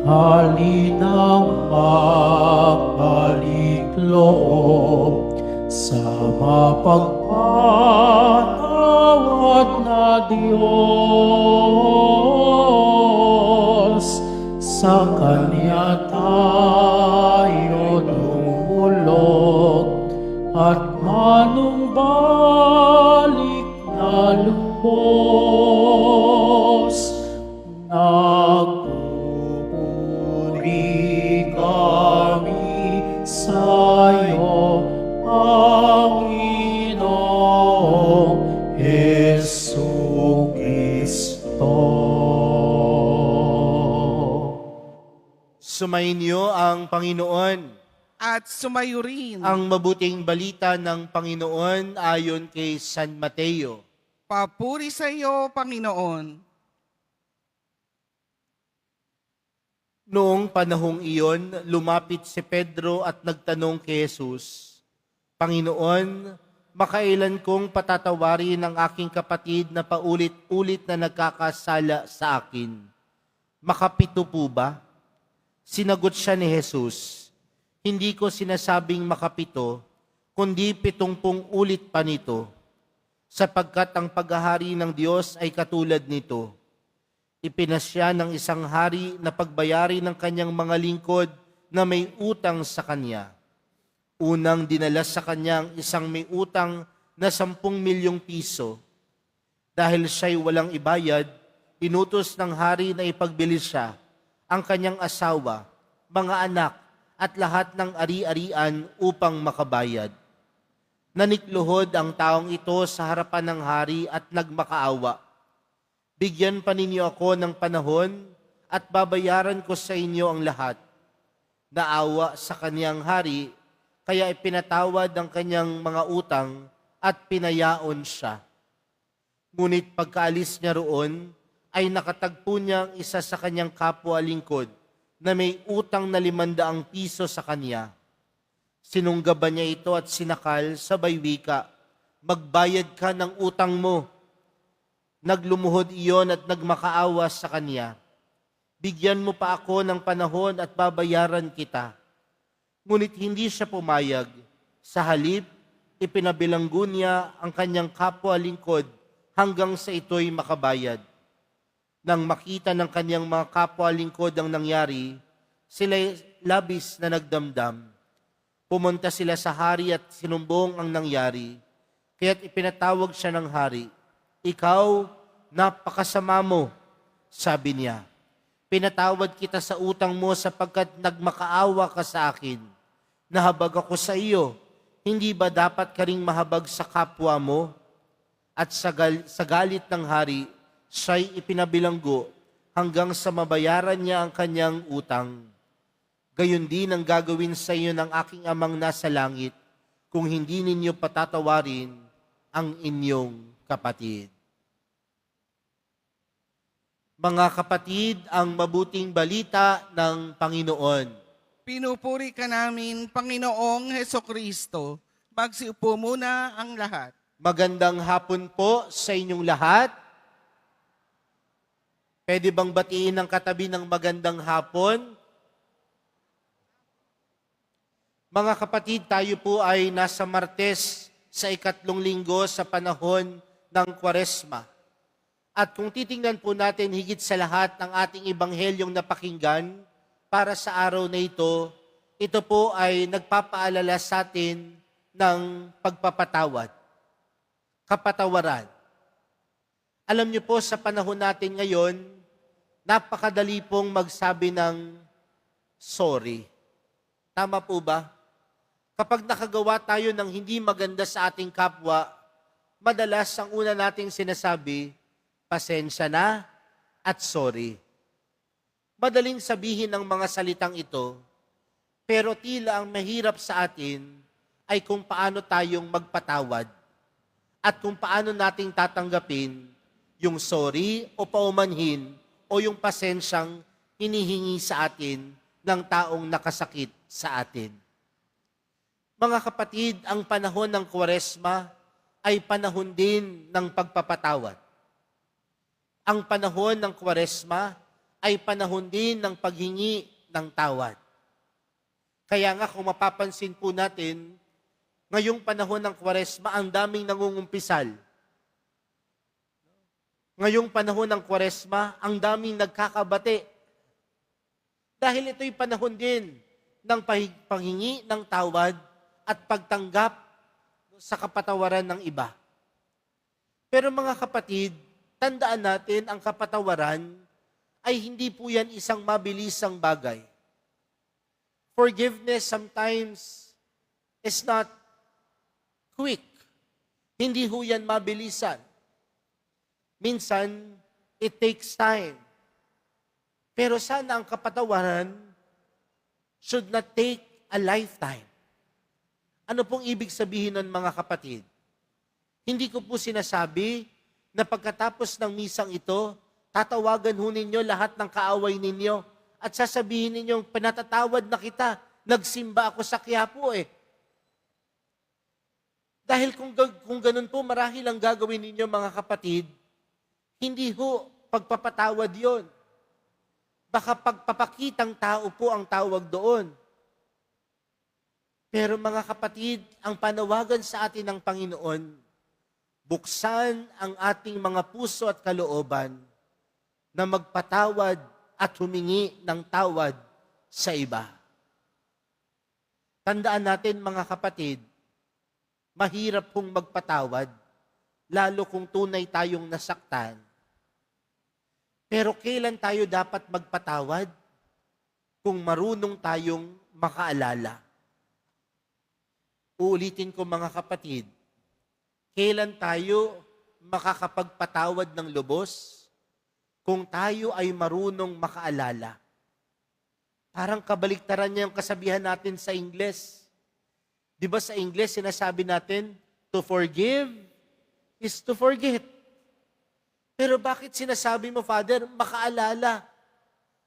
Halinang magbalik loob sa mapagpatawad na Diyos. Sa Kanya tayo lumulog at manumbalik na lubos. Nagpupuri kami sa'yo, Panginoong Jesucristo. Sumainyo ang Panginoon. At sumayo rin. Ang mabuting balita ng Panginoon ayon kay San Mateo. Papuri sa iyo, Panginoon. Noong panahong iyon, lumapit si Pedro at nagtanong kay Jesus, Panginoon, makailan kong patatawarin ang aking kapatid na paulit-ulit na nagkakasala sa akin? Makapito po ba? Sinagot siya ni Jesus, hindi ko sinasabing makapito, kundi 70 ulit pa nito, sapagkat ang paghahari ng Diyos ay katulad nito. Ipinasya ng isang hari na pagbayari ng kanyang mga lingkod na may utang sa kanya. Unang dinala sa kanya ang isang may utang na 10 milyong piso. Dahil siya'y walang ibayad, inutos ng hari na ipagbili siya, ang kanyang asawa, mga anak, at lahat ng ari-arian upang makabayad. Nanikluhod ang taong ito sa harapan ng hari at nagmakaawa. Bigyan pa ninyo ako ng panahon at babayaran ko sa inyo ang lahat. Naawa sa kaniyang hari, kaya ipinatawad ang kanyang mga utang at pinayaon siya. Ngunit pagkaalis niya roon, ay nakatagpo niya ang isa sa kanyang kapwa lingkod na may utang na 500 piso sa kanya. Sinunggaban niya ito at sinakal sa baywika, magbayad ka ng utang mo. Naglumuhod iyon at nagmakaawa sa kanya. Bigyan mo pa ako ng panahon at babayaran kita. Ngunit hindi siya pumayag. Sa halip, ipinabilanggo niya ang kanyang kapwa lingkod hanggang sa ito'y makabayad. Nang makita ng kanyang mga kapwa lingkod ang nangyari, sila'y labis na nagdamdam. Pumunta sila sa hari at sinumbong ang nangyari. Kaya't ipinatawag siya ng hari. Ikaw, napakasama mo, sabi niya. Pinatawad kita sa utang mo sapagkat nagmakaawa ka sa akin. Nahabag ako sa iyo. Hindi ba dapat ka ring mahabag sa kapwa mo? At sa galit ng hari, siya'y ipinabilanggo hanggang sa mabayaran niya ang kanyang utang. Gayon din ang gagawin sa iyo ng aking amang nasa langit kung hindi ninyo patatawarin ang inyong kapatid. Mga kapatid, ang mabuting balita ng Panginoon. Pinupuri ka namin, Panginoong Hesukristo. Magsiupo muna ang lahat. Magandang hapon po sa inyong lahat. Pwede bang batiin ang katabi ng magandang hapon? Mga kapatid, tayo po ay nasa Martes sa 3 linggo sa panahon ng Kwaresma. At kung titingnan po natin higit sa lahat ng ating ibanghelyong napakinggan para sa araw na ito po ay nagpapaalala sa atin ng pagpapatawad, kapatawaran. Alam niyo po, sa panahon natin ngayon, napakadali pong magsabi ng sorry. Tama po ba? Kapag nakagawa tayo ng hindi maganda sa ating kapwa, madalas ang una nating sinasabi, pasensya na at sorry. Madaling sabihin ng mga salitang ito, pero tila ang mahirap sa atin ay kung paano tayong magpatawad at kung paano nating tatanggapin yung sorry o paumanhin o yung pasensyang hinihingi sa atin ng taong nakasakit sa atin. Mga kapatid, ang panahon ng Kwaresma ay panahon din ng pagpapatawad. Ang panahon ng Kwaresma ay panahon din ng paghingi ng tawad. Kaya nga kung mapapansin po natin, ngayong panahon ng Kwaresma, ang daming nangungumpisal. Ngayong panahon ng Kwaresma, ang daming nagkakabate. Dahil ito'y panahon din ng paghingi ng tawad at pagtanggap sa kapatawaran ng iba. Pero mga kapatid, tandaan natin ang kapatawaran ay hindi po yan isang mabilisang bagay. Forgiveness sometimes is not quick. Hindi ho yan mabilisan. Minsan, it takes time. Pero sana ang kapatawaran should not take a lifetime. Ano pong ibig sabihin nun, mga kapatid? Hindi ko po sinasabi na pagkatapos ng misang ito, tatawagan ho ninyo lahat ng kaaway ninyo at sasabihin ninyong, pinatatawad na kita, nagsimba ako sa Quiapo eh. Dahil kung ganun po, marahil ang gagawin ninyo, mga kapatid, hindi ho pagpapatawad yon. Baka pagpapakitang tao po ang tawag doon. Pero mga kapatid, ang panawagan sa atin ng Panginoon, buksan ang ating mga puso at kalooban na magpatawad at humingi ng tawad sa iba. Tandaan natin, mga kapatid, mahirap pong magpatawad, lalo kung tunay tayong nasaktan. Pero kailan tayo dapat magpatawad? Kung marunong tayong makaalala. Uulitin ko, mga kapatid, kailan tayo makakapagpatawad ng lubos? Kung tayo ay marunong makaalala. Parang kabaliktaran niya yung kasabihan natin sa Ingles. Di ba sa Ingles, sinasabi natin, to forgive is to forget. Pero bakit sinasabi mo, Father, makaalala?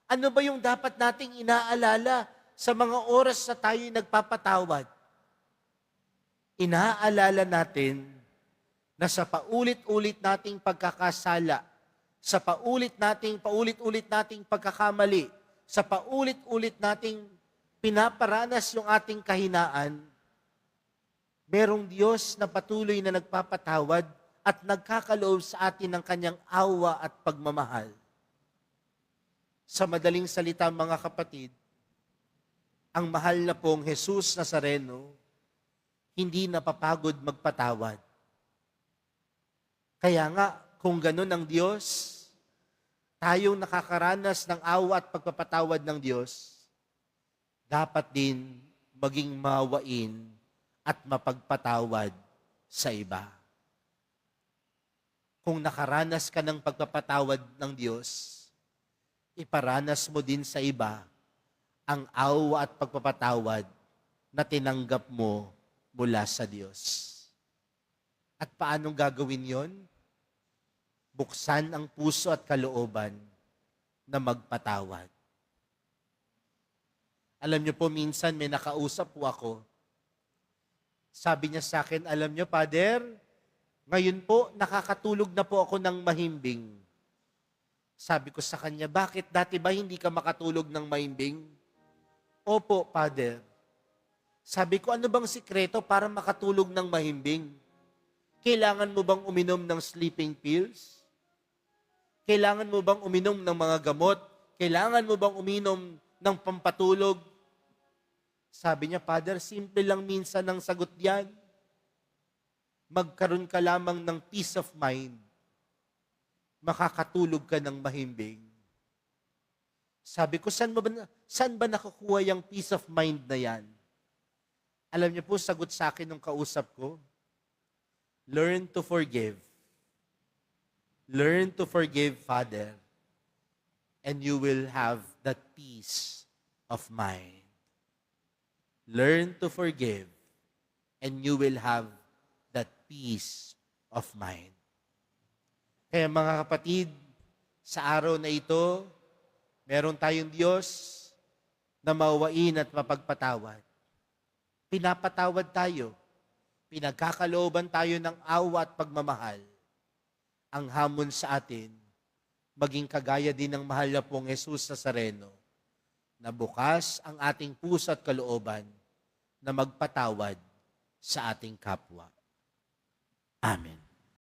Ano ba yung dapat nating inaalala sa mga oras na tayo'y nagpapatawad? Inaalala natin na sa paulit-ulit nating pagkakasala, sa paulit-ulit nating pagkakamali, sa paulit-ulit nating pinaparanas yung ating kahinaan, merong Diyos na patuloy na nagpapatawad at nagkakaloob sa atin ng kanyang awa at pagmamahal. Sa madaling salita, mga kapatid, ang mahal na pong Jesus Nazareno, hindi napapagod magpatawad. Kaya nga, kung ganun ang Diyos, tayong nakakaranas ng awa at pagpapatawad ng Diyos, dapat din maging mawain at mapagpatawad sa iba. Kung nakaranas ka ng pagpapatawad ng Diyos, iparanas mo din sa iba ang awa at pagpapatawad na tinanggap mo mula sa Diyos. At paanong gagawin yon? Buksan ang puso at kalooban na magpatawad. Alam niyo po, minsan may nakausap po ako. Sabi niya sa akin, alam niyo, Father, ngayon po, nakakatulog na po ako ng mahimbing. Sabi ko sa kanya, bakit dati ba hindi ka makatulog ng mahimbing? Opo, Father. Sabi ko, ano bang sikreto para makatulog ng mahimbing? Kailangan mo bang uminom ng sleeping pills? Kailangan mo bang uminom ng mga gamot? Kailangan mo bang uminom ng pampatulog? Sabi niya, Father, simple lang minsan ang sagot diyan. Magkaroon ka lamang ng peace of mind. Makakatulog ka ng mahimbing. Sabi ko, saan ba nakukuha yung peace of mind na yan? Alam niyo po, sagot sa akin ng kausap ko, learn to forgive. Learn to forgive, Father, and you will have that peace of mind. Learn to forgive, and you will have that peace of mind. Kaya mga kapatid, sa araw na ito, meron tayong Diyos na mawain at mapagpatawad. Pinapatawad tayo. Pinagkakalooban tayo ng awa at pagmamahal. Ang hamon sa atin, maging kagaya din ng mahal na pong Jesus Nazareno, na bukas ang ating puso at kalooban na magpatawad sa ating kapwa. Amen.